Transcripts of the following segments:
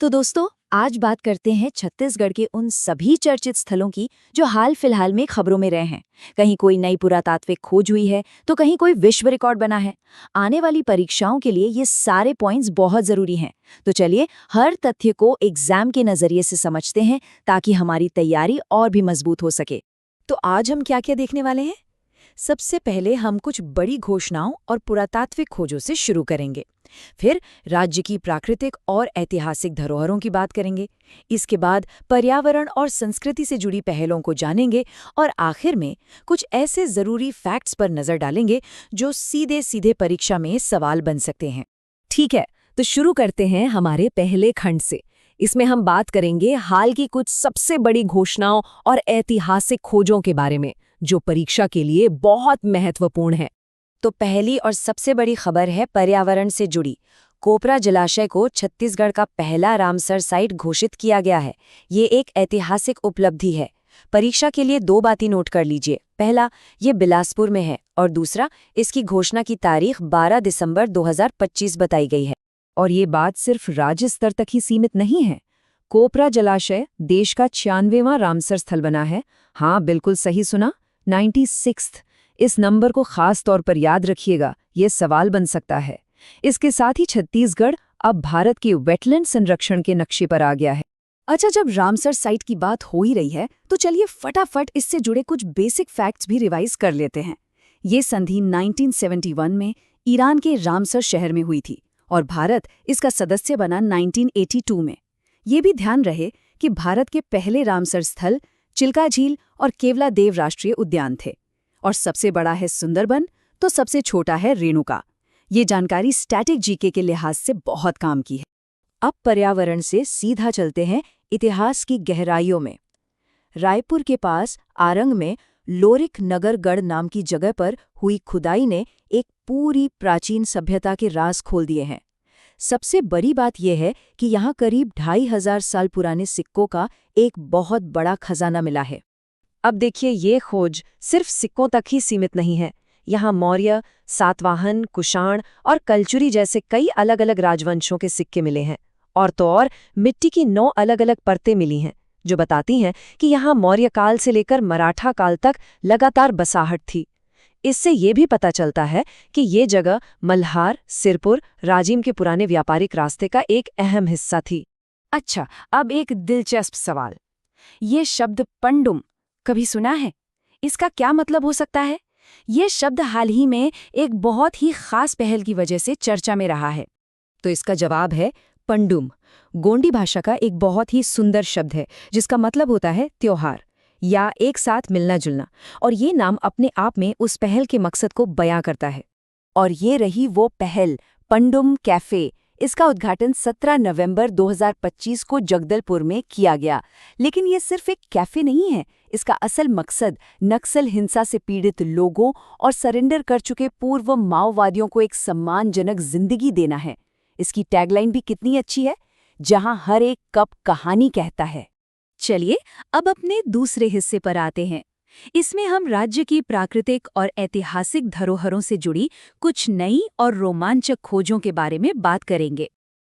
तो दोस्तों, आज बात करते हैं छत्तीसगढ़ के उन सभी चर्चित स्थलों की जो हाल फिलहाल में खबरों में रहे हैं। कहीं कोई नई पुरातात्विक खोज हुई है तो कहीं कोई विश्व रिकॉर्ड बना है। आने वाली परीक्षाओं के लिए ये सारे पॉइंट्स बहुत जरूरी हैं। तो चलिए हर तथ्य को एग्जाम के नजरिए से समझते हैं ताकि हमारी तैयारी और भी मजबूत हो सके। तो आज हम क्या क्या देखने वाले हैं? सबसे पहले हम कुछ बड़ी घोषणाओं और पुरातात्विक खोजों से शुरू करेंगे। फिर राज्य की प्राकृतिक और ऐतिहासिक धरोहरों की बात करेंगे। इसके बाद पर्यावरण और संस्कृति से जुड़ी पहलों को जानेंगे और आखिर में कुछ ऐसे जरूरी फैक्ट्स पर नजर डालेंगे जो सीधे सीधे परीक्षा में सवाल बन सकते हैं। ठीक है, तो शुरू करते हैं हमारे पहले खंड से। इसमें हम बात करेंगे हाल की कुछ सबसे बड़ी घोषणाओं और ऐतिहासिक खोजों के बारे में जो परीक्षा के लिए बहुत महत्वपूर्ण है। तो पहली और सबसे बड़ी खबर है पर्यावरण से जुड़ी। कोपरा जलाशय को छत्तीसगढ़ का पहला रामसर साइट घोषित किया गया है। ये एक ऐतिहासिक उपलब्धि है। परीक्षा के लिए दो बातें नोट कर लीजिए। पहला, ये बिलासपुर में है और दूसरा, इसकी घोषणा की तारीख 12 दिसंबर 2025 बताई गई है। और ये बात सिर्फ राज्य स्तर तक ही सीमित नहीं है। कोपरा जलाशय देश का 96वां रामसर स्थल बना है। हाँ, बिल्कुल सही सुना, 96th। इस नंबर को खास तौर पर याद रखिएगा, ये सवाल बन सकता है। इसके साथ ही छत्तीसगढ़ अब भारत के वेटलैंड संरक्षण के नक्शे पर आ गया है। अच्छा, जब रामसर साइट की बात हो ही रही है तो चलिए फटाफट इससे जुड़े कुछ बेसिक फैक्ट्स भी रिवाइज कर लेते हैं। ये संधि 1971 में ईरान के रामसर शहर में हुई थी और भारत इसका सदस्य बना 1982 में। ये भी ध्यान रहे कि भारत के पहले रामसर स्थल चिल्का झील और केवलादेव राष्ट्रीय उद्यान थे। और सबसे बड़ा है सुंदरबन, तो सबसे छोटा है रेणुका। ये जानकारी स्टैटिक जीके के लिहाज से बहुत काम की है। अब पर्यावरण से सीधा चलते हैं इतिहास की गहराइयों में। रायपुर के पास आरंग में लोरिक नगरगढ़ नाम की जगह पर हुई खुदाई ने एक पूरी प्राचीन सभ्यता के राज खोल दिए हैं। सबसे बड़ी बात यह है कि यहाँ करीब 2500 साल पुराने सिक्कों का एक बहुत बड़ा खजाना मिला है। अब देखिए, ये खोज सिर्फ सिक्कों तक ही सीमित नहीं है। यहाँ मौर्य, सातवाहन, कुषाण और कलचुरी जैसे कई अलग अलग राजवंशों के सिक्के मिले हैं। और तो और मिट्टी की 9 अलग अलग परतें मिली हैं जो बताती हैं कि यहाँ मौर्य काल से लेकर मराठा काल तक लगातार बसाहट थी। इससे ये भी पता चलता है कि ये जगह मल्हार, सिरपुर, राजिम के पुराने व्यापारिक रास्ते का एक अहम हिस्सा थी। अच्छा, अब एक दिलचस्प सवाल। ये शब्द पंडुम कभी सुना है? इसका क्या मतलब हो सकता है? ये शब्द हाल ही में एक बहुत ही खास पहल की वजह से चर्चा में रहा है। तो इसका जवाब है पंडुम। गोंडी भाषा का एक बहुत ही सुंदर शब्द है जिसका मतलब होता है त्योहार या एक साथ मिलना जुलना। और ये नाम अपने आप में उस पहल के मकसद को बयां करता है। और ये रही वो पहल, पंडुम कैफे। इसका उद्घाटन 17 नवंबर 2025 को जगदलपुर में किया गया। लेकिन ये सिर्फ एक कैफे नहीं है। इसका असल मकसद नक्सल हिंसा से पीड़ित लोगों और सरेंडर कर चुके पूर्व माओवादियों को एक सम्मानजनक जिंदगी देना है। इसकी टैगलाइन भी कितनी अच्छी है, जहां हर एक कप कहानी कहता है। चलिए अब अपने दूसरे हिस्से पर आते हैं। इसमें हम राज्य की प्राकृतिक और ऐतिहासिक धरोहरों से जुड़ी कुछ नई और रोमांचक खोजों के बारे में बात करेंगे।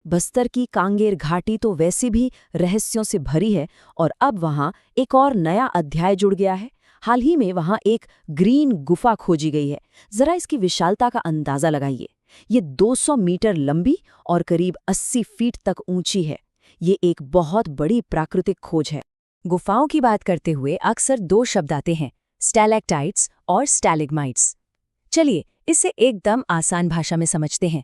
बस्तर की कांगेर घाटी तो वैसे भी रहस्यों से भरी है और अब वहां एक और नया अध्याय जुड़ गया है। हाल ही में वहां एक ग्रीन गुफा खोजी गई है। जरा इसकी विशालता का अंदाजा लगाइए। ये 200 मीटर लंबी और करीब 80 फीट तक ऊंची है। ये एक बहुत बड़ी प्राकृतिक खोज है। गुफाओं की बात करते हुए अक्सर दो शब्द आते हैं, स्टैलेक्टाइट्स और स्टैलिग्माइट्स। चलिए इसे एकदम आसान भाषा में समझते हैं।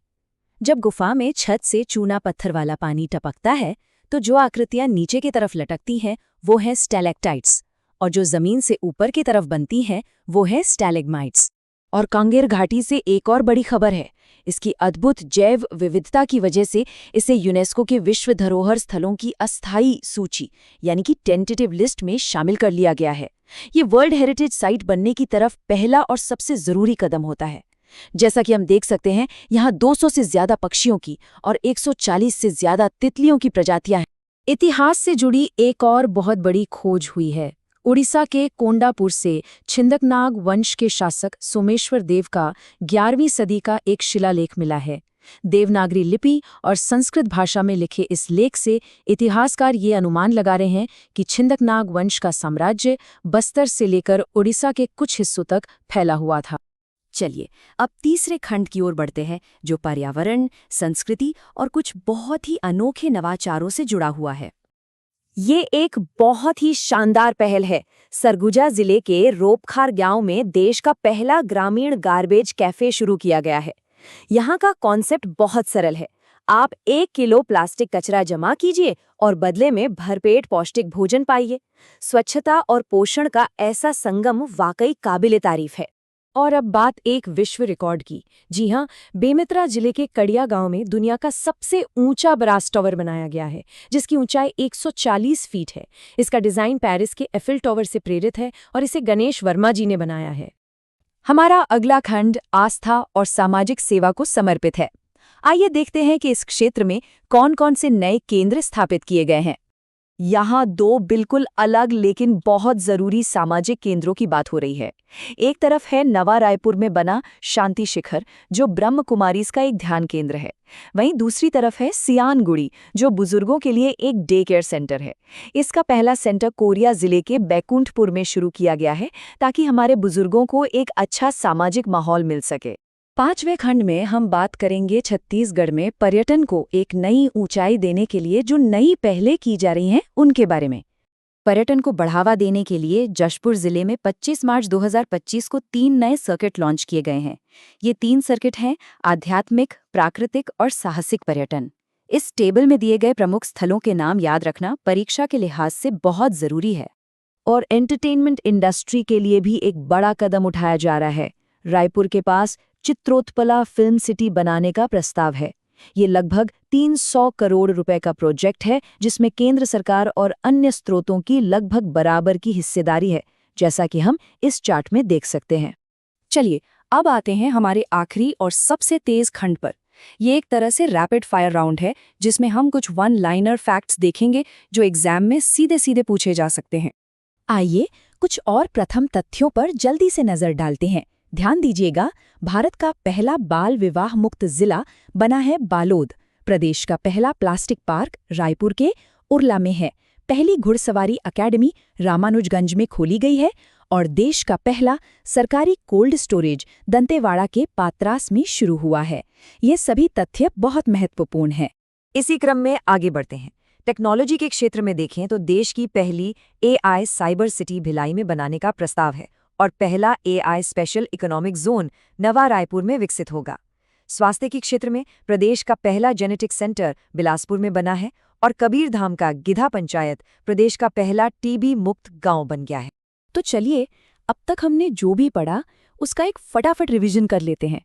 जब गुफा में छत से चूना पत्थर वाला पानी टपकता है तो जो आकृतियां नीचे की तरफ लटकती हैं वो है स्टैलेक्टाइट्स और जो जमीन से ऊपर की तरफ बनती हैं वो है स्टैलिग्माइट्स। और कांगेर घाटी से एक और बड़ी खबर है। इसकी अद्भुत जैव विविधता की वजह से इसे यूनेस्को के विश्व धरोहर स्थलों की अस्थायी सूची यानी कि टेंटेटिव लिस्ट में शामिल कर लिया गया है। ये वर्ल्ड हेरिटेज साइट बनने की तरफ पहला और सबसे जरूरी कदम होता है। जैसा कि हम देख सकते हैं, यहाँ 200 से ज्यादा पक्षियों की और 140 से ज्यादा तितलियों की प्रजातियां हैं। इतिहास से जुड़ी एक और बहुत बड़ी खोज हुई है। उड़ीसा के कोंडापुर से छिंदकनाग वंश के शासक सोमेश्वर देव का 11वीं सदी का एक शिलालेख मिला है। देवनागरी लिपि और संस्कृत भाषा में लिखे इस लेख से इतिहासकार ये अनुमान लगा रहे हैं कि छिंदकनाग वंश का साम्राज्य बस्तर से लेकर उड़ीसा के कुछ हिस्सों तक फैला हुआ था। चलिए अब तीसरे खंड की ओर बढ़ते हैं, जो पर्यावरण, संस्कृति और कुछ बहुत ही अनोखे नवाचारों से जुड़ा हुआ है। ये एक बहुत ही शानदार पहल है। सरगुजा जिले के रोपखार गांव में देश का पहला ग्रामीण गार्बेज कैफे शुरू किया गया है। यहाँ का कॉन्सेप्ट बहुत सरल है। आप 1 किलो प्लास्टिक कचरा जमा कीजिए और बदले में भरपेट पौष्टिक भोजन पाइए। स्वच्छता और पोषण का ऐसा संगम वाकई काबिले तारीफ है। और अब बात एक विश्व रिकॉर्ड की। जी हाँ, बेमित्रा जिले के कड़िया गांव में दुनिया का सबसे ऊंचा ब्रास टावर बनाया गया है, जिसकी ऊंचाई 140 फीट है। इसका डिजाइन पेरिस के एफिल टावर से प्रेरित है और इसे गणेश वर्मा जी ने बनाया है। हमारा अगला खंड आस्था और सामाजिक सेवा को समर्पित है। आइए देखते हैं कि इस क्षेत्र में कौन-कौन से नए केंद्र स्थापित किए गए हैं। यहाँ 2 बिल्कुल अलग लेकिन बहुत जरूरी सामाजिक केंद्रों की बात हो रही है। एक तरफ है नवा रायपुर में बना शांति शिखर, जो ब्रह्म कुमारीज का एक ध्यान केंद्र है। वहीं दूसरी तरफ है सियानगुड़ी, जो बुजुर्गों के लिए एक डे केयर सेंटर है। इसका पहला सेंटर कोरिया जिले के बैकुंठपुर में शुरू किया गया है, ताकि हमारे बुजुर्गों को एक अच्छा सामाजिक माहौल मिल सके। 5वें खंड में हम बात करेंगे छत्तीसगढ़ में पर्यटन को एक नई ऊंचाई देने के लिए जो नई पहलें की जा रही हैं उनके बारे में। पर्यटन को बढ़ावा देने के लिए जशपुर जिले में 25 मार्च 2025 को 3 नए सर्किट लॉन्च किए गए हैं। ये 3 सर्किट हैं आध्यात्मिक, प्राकृतिक और साहसिक पर्यटन। इस टेबल में दिए गए प्रमुख स्थलों के नाम याद रखना परीक्षा के लिहाज से बहुत जरूरी है। और एंटरटेनमेंट इंडस्ट्री के लिए भी एक बड़ा कदम उठाया जा रहा है। रायपुर के पास चित्रोत्पला फिल्म सिटी बनाने का प्रस्ताव है। ये लगभग 300 करोड़ रुपए का प्रोजेक्ट है, जिसमें केंद्र सरकार और अन्य स्रोतों की लगभग बराबर की हिस्सेदारी है, जैसा कि हम इस चार्ट में देख सकते हैं। चलिए अब आते हैं हमारे आखिरी और सबसे तेज खंड पर। ये एक तरह से रैपिड फायर राउंड है, जिसमें हम कुछ वन लाइनर फैक्ट्स देखेंगे जो एग्जाम में सीधे सीधे पूछे जा सकते हैं। आइए कुछ और प्रथम तथ्यों पर जल्दी से नजर डालते हैं। ध्यान दीजिएगा, भारत का पहला बाल विवाह मुक्त जिला बना है बालोद। प्रदेश का पहला प्लास्टिक पार्क रायपुर के उरला में है। पहली घुड़सवारी अकेडमी रामानुजगंज में खोली गई है और देश का पहला सरकारी कोल्ड स्टोरेज दंतेवाड़ा के पात्रास में शुरू हुआ है। ये सभी तथ्य बहुत महत्वपूर्ण हैं। इसी क्रम में आगे बढ़ते हैं। टेक्नोलॉजी के क्षेत्र में देखें तो देश की पहली AI साइबर सिटी भिलाई में बनाने का प्रस्ताव है और पहला AI स्पेशल इकोनॉमिक जोन नवा रायपुर में विकसित होगा। स्वास्थ्य के क्षेत्र में प्रदेश का पहला जेनेटिक सेंटर बिलासपुर में बना है और कबीरधाम का गिधा पंचायत प्रदेश का पहला टीबी मुक्त गांव बन गया है। तो चलिए, अब तक हमने जो भी पढ़ा उसका एक फटाफट रिवीजन कर लेते हैं।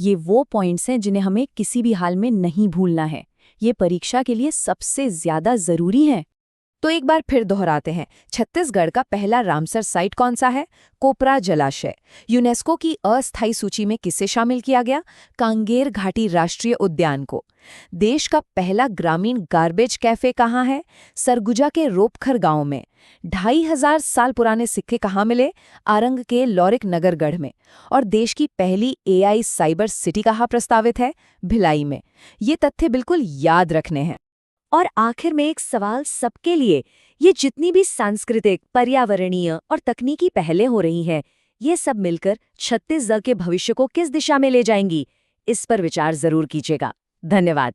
ये वो पॉइंट्स हैं जिन्हें हमें किसी भी हाल में नहीं भूलना है। ये परीक्षा के लिए सबसे ज्यादा जरूरी है। तो एक बार फिर दोहराते हैं। छत्तीसगढ़ का पहला रामसर साइट कौन सा है? कोपरा जलाशय। यूनेस्को की अस्थायी सूची में किसे शामिल किया गया? कांगेर घाटी राष्ट्रीय उद्यान को। देश का पहला ग्रामीण गार्बेज कैफे कहाँ है? सरगुजा के रोपखर गांव में। 2500 साल पुराने सिक्के कहाँ मिले? आरंग के लौरिक नगरगढ़ में। और देश की पहली AI साइबर सिटी कहाँ प्रस्तावित है? भिलाई में। ये तथ्य बिल्कुल याद रखने हैं। और आखिर में एक सवाल सबके लिए, ये जितनी भी सांस्कृतिक, पर्यावरणीय और तकनीकी पहलें हो रही हैं, ये सब मिलकर छत्तीसगढ़ के भविष्य को किस दिशा में ले जाएंगी? इस पर विचार जरूर कीजिएगा। धन्यवाद।